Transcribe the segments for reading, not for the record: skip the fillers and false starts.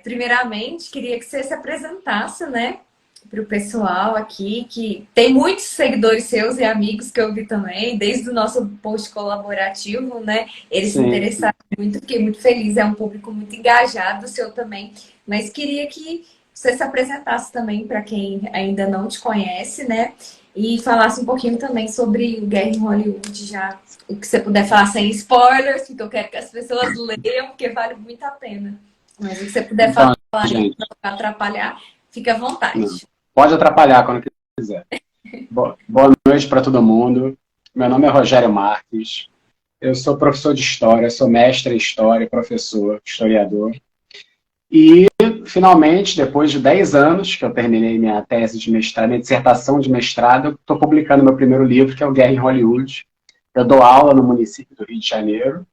Primeiramente, queria que você se apresentasse, né, para o pessoal aqui, que tem muitos seguidores seus e amigos que eu vi também, desde o nosso post colaborativo, né? Eles se Sim. interessaram muito, fiquei muito feliz, é um público muito engajado, o seu também. Mas queria que você se apresentasse também para quem ainda não te conhece, né? E falasse um pouquinho também sobre o Guerra em Hollywood, já o que você puder falar sem spoilers, porque eu quero que as pessoas leiam, porque vale muito a pena. Mas o que você puder falar Então, aí gente, para atrapalhar, fique à não. vontade. Pode atrapalhar quando quiser. Boa noite para todo mundo. Meu nome é Rogério Marques. Eu sou professor de História, sou mestre em História, professor, historiador. E, finalmente, depois de 10 anos que eu terminei minha tese de mestrado, minha dissertação de mestrado, eu estou publicando meu primeiro livro, que é o Guerra em Hollywood. Eu dou aula no município do Rio de Janeiro.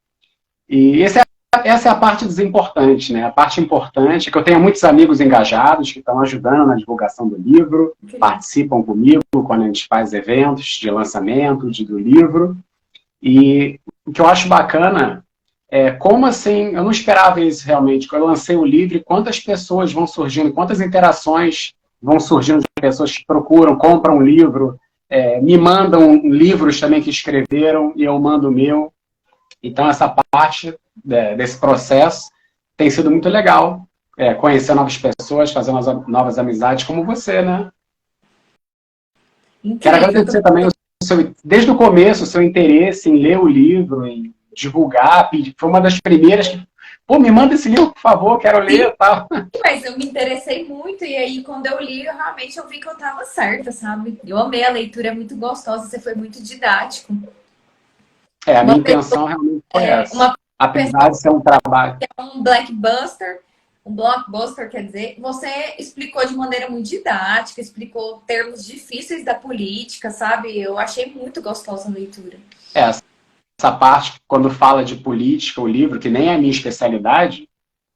E essa é a parte desimportante, né? A parte importante é que eu tenho muitos amigos engajados que estão ajudando na divulgação do livro, participam comigo quando a gente faz eventos de lançamento do livro. E o que eu acho bacana é como assim, eu não esperava isso realmente, quando eu lancei o livro, quantas pessoas vão surgindo, quantas interações vão surgindo de pessoas que procuram, compram um livro, me mandam livros também que escreveram e eu mando o meu. Então, essa parte desse processo tem sido muito legal. Conhecer novas pessoas, fazer novas amizades, como você, né? Quero Incrível. agradecer também, desde o começo, o seu interesse em ler o livro, em divulgar. Foi uma das primeiras que, pô, me manda esse livro, por favor, quero ler e tal. Mas eu me interessei muito e aí quando eu li, realmente eu vi que eu estava certa, sabe? Eu amei a leitura, é muito gostosa, você foi muito didático. A minha Uma pessoa, intenção realmente foi essa. uma Apesar pessoa de ser um trabalho. que é um blockbuster, quer dizer, você explicou de maneira muito didática, explicou termos difíceis da política, sabe? Eu achei muito gostosa a leitura. Essa parte, quando fala de política, o livro, que nem é a minha especialidade,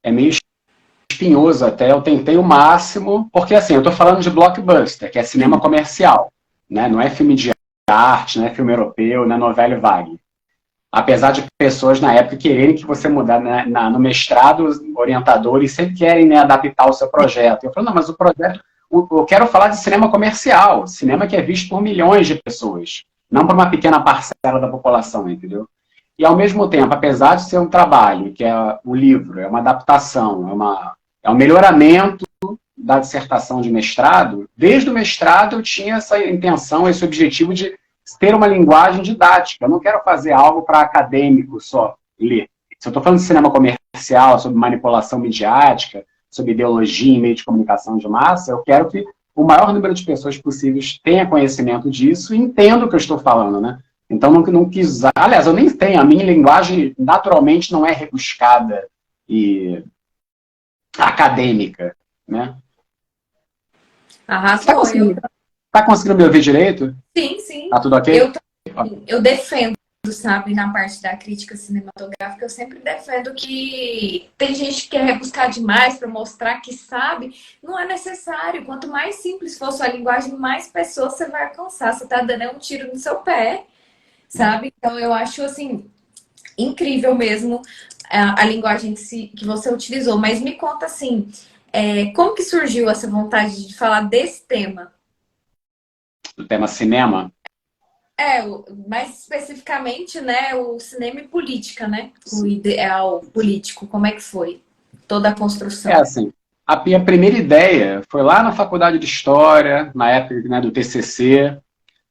é meio espinhoso até. Eu tentei o máximo, porque assim, eu estou falando de blockbuster, que é cinema comercial, né? Não é filme de arte, não é filme europeu, não é novela vague. Apesar de pessoas na época quererem que você mudasse, né, no mestrado, orientadores sempre querem, né, adaptar o seu projeto. Eu falo, não, mas o projeto, eu quero falar de cinema comercial, cinema que é visto por milhões de pessoas, não por uma pequena parcela da população, entendeu? E ao mesmo tempo, apesar de ser um trabalho, que é o livro, é uma adaptação, é um melhoramento da dissertação de mestrado, desde o mestrado eu tinha essa intenção, esse objetivo de ter uma linguagem didática. Eu não quero fazer algo para acadêmico só ler. Se eu estou falando de cinema comercial, sobre manipulação midiática, sobre ideologia em meio de comunicação de massa, eu quero que o maior número de pessoas possíveis tenha conhecimento disso e entenda o que eu estou falando, né? Então, não quis usar... Aliás, eu nem tenho. A minha linguagem, naturalmente, não é rebuscada e acadêmica, né? Arrasou. Tá conseguindo me ouvir direito? Sim, sim. Tá tudo ok? Eu defendo, sabe, na parte da crítica cinematográfica, eu sempre defendo que tem gente que quer rebuscar demais para mostrar que sabe. Não é necessário. Quanto mais simples for sua linguagem, mais pessoas você vai alcançar. Você tá dando um tiro no seu pé, sabe? Então eu acho, assim, incrível mesmo a linguagem que você utilizou. Mas me conta, assim, como que surgiu essa vontade de falar desse tema? Do tema cinema? Mais especificamente, né, o cinema e política, né? O ideal político, como é que foi toda a construção? Assim, a minha primeira ideia foi lá na faculdade de História, na época, né, do TCC,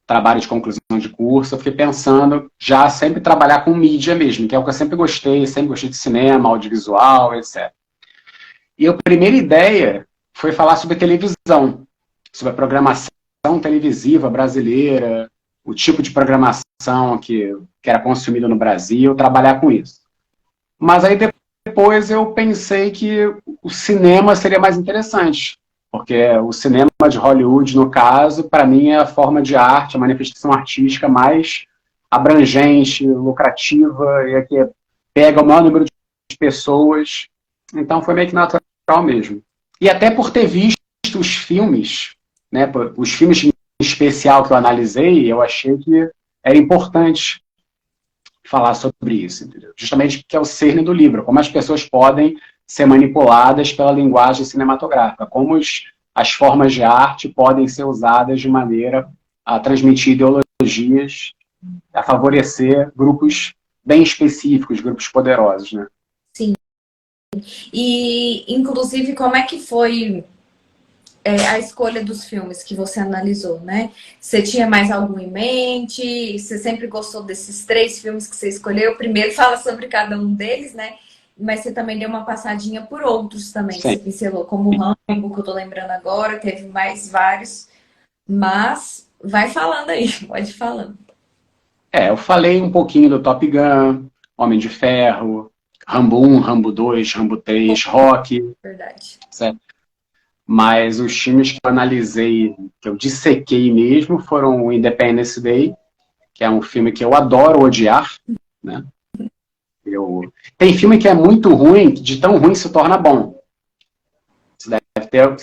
trabalho de conclusão de curso. Eu fiquei pensando já sempre trabalhar com mídia mesmo, que é o que eu sempre gostei de cinema, audiovisual, etc. E a primeira ideia foi falar sobre televisão, sobre a programação televisiva brasileira, o tipo de programação que era consumida no Brasil, trabalhar com isso. Mas aí depois eu pensei que o cinema seria mais interessante, porque o cinema de Hollywood, no caso, para mim é a forma de arte, a manifestação artística mais abrangente, lucrativa, e que pega o maior número de pessoas. Então foi meio que natural mesmo. E até por ter visto os filmes, né, os filmes em especial que eu analisei, eu achei que era importante falar sobre isso, entendeu? Justamente porque é o cerne do livro, como as pessoas podem ser manipuladas pela linguagem cinematográfica, como as formas de arte podem ser usadas de maneira a transmitir ideologias, a favorecer grupos bem específicos, grupos poderosos, né? Sim. E, inclusive, como é que foi a escolha dos filmes que você analisou, né? Você tinha mais algum em mente? Você sempre gostou desses 3 filmes que você escolheu? Primeiro fala sobre cada um deles, né? Mas você também deu uma passadinha por outros também, que Sim. você pincelou, como o Rambo, que eu tô lembrando agora, teve mais vários. Mas vai falando aí, pode ir falando. Eu falei um pouquinho do Top Gun, Homem de Ferro, Rambo 1, Rambo 2, Rambo 3, Rock, Verdade. certo? Mas os filmes que eu analisei, que eu dissequei mesmo, foram o Independence Day, que é um filme que eu adoro odiar, né? Tem filme que é muito ruim, que de tão ruim se torna bom. Você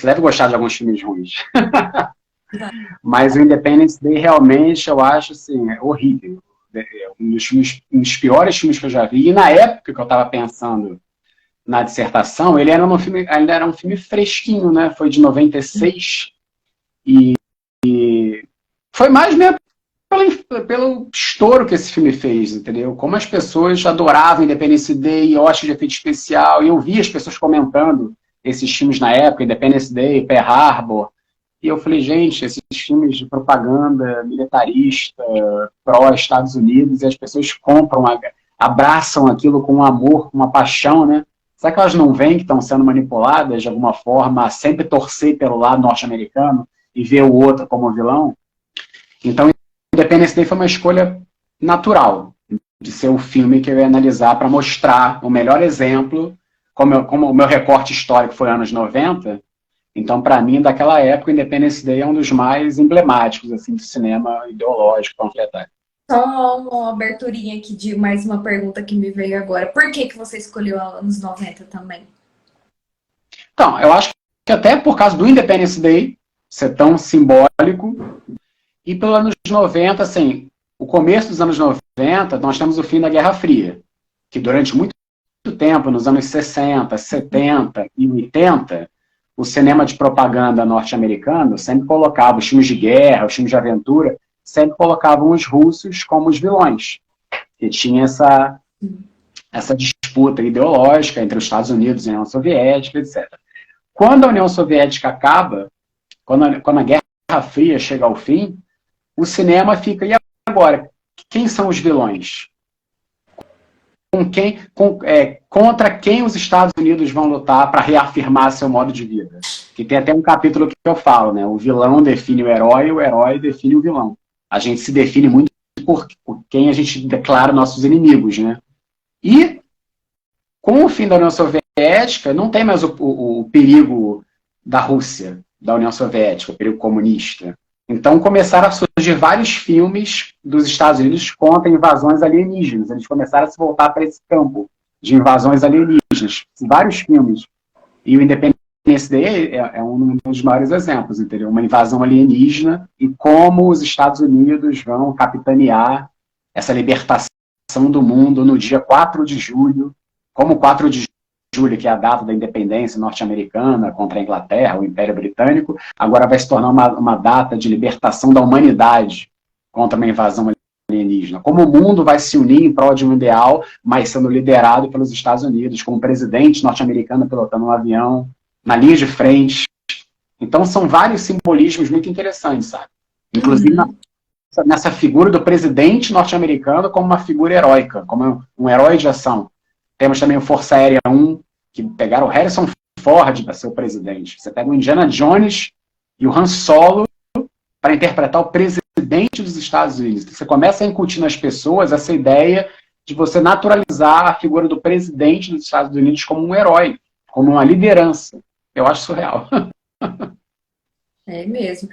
deve gostar de alguns filmes ruins. Mas o Independence Day realmente, eu acho, assim, é horrível. É um dos piores filmes que eu já vi. E na época que eu estava pensando na dissertação, ele era ainda era um filme fresquinho, né? Foi de 96. E foi mais mesmo pelo estouro que esse filme fez, entendeu? Como as pessoas adoravam Independence Day, Oscar de efeito especial, e eu vi as pessoas comentando esses filmes na época, Independence Day, Pearl Harbor, e eu falei, gente, esses filmes de propaganda militarista, pró-Estados Unidos, e as pessoas compram, abraçam aquilo com um amor, com uma paixão, né? Será que elas não veem que estão sendo manipuladas de alguma forma a sempre torcer pelo lado norte-americano e ver o outro como vilão? Então, Independence Day foi uma escolha natural de ser o filme que eu ia analisar para mostrar o melhor exemplo, como o meu recorte histórico foi anos 90, então, para mim, daquela época, Independence Day é um dos mais emblemáticos assim, do cinema ideológico panfletário. Só uma aberturinha aqui de mais uma pergunta que me veio agora. Por que você escolheu anos 90 também? Então, eu acho que até por causa do Independence Day ser tão simbólico, e pelos anos 90, assim, o começo dos anos 90, nós temos o fim da Guerra Fria, que durante muito tempo, nos anos 60, 70 e 80, o cinema de propaganda norte-americano sempre colocava os filmes de guerra, os filmes de aventura, sempre colocavam os russos como os vilões. E tinha essa disputa ideológica entre os Estados Unidos e a União Soviética, etc. Quando a União Soviética acaba, quando a Guerra Fria chega ao fim, o cinema fica, e agora? Quem são os vilões? Contra quem os Estados Unidos vão lutar para reafirmar seu modo de vida? Que tem até um capítulo que eu falo, né? O vilão define o herói define o vilão. A gente se define muito por quem a gente declara nossos inimigos, né? E com o fim da União Soviética, não tem mais o perigo da Rússia, da União Soviética, o perigo comunista. Então começaram a surgir vários filmes dos Estados Unidos contra invasões alienígenas. Eles começaram a se voltar para esse campo de invasões alienígenas. Vários filmes. E o Independence Day é um dos maiores exemplos, entendeu? Uma invasão alienígena e como os Estados Unidos vão capitanear essa libertação do mundo no dia 4 de julho, como 4 de julho, que é a data da independência norte-americana contra a Inglaterra, o Império Britânico, agora vai se tornar uma data de libertação da humanidade contra uma invasão alienígena. Como o mundo vai se unir em prol de um ideal, mas sendo liderado pelos Estados Unidos, com o presidente norte-americano pilotando um avião, na linha de frente. Então são vários simbolismos muito interessantes, sabe? Inclusive nessa figura do presidente norte-americano como uma figura heróica, como um herói de ação. Temos também o Força Aérea 1, que pegaram o Harrison Ford para ser o presidente. Você pega o Indiana Jones e o Han Solo para interpretar o presidente dos Estados Unidos. Você começa a incutir nas pessoas essa ideia de você naturalizar a figura do presidente dos Estados Unidos como um herói, como uma liderança. Eu acho surreal. É mesmo.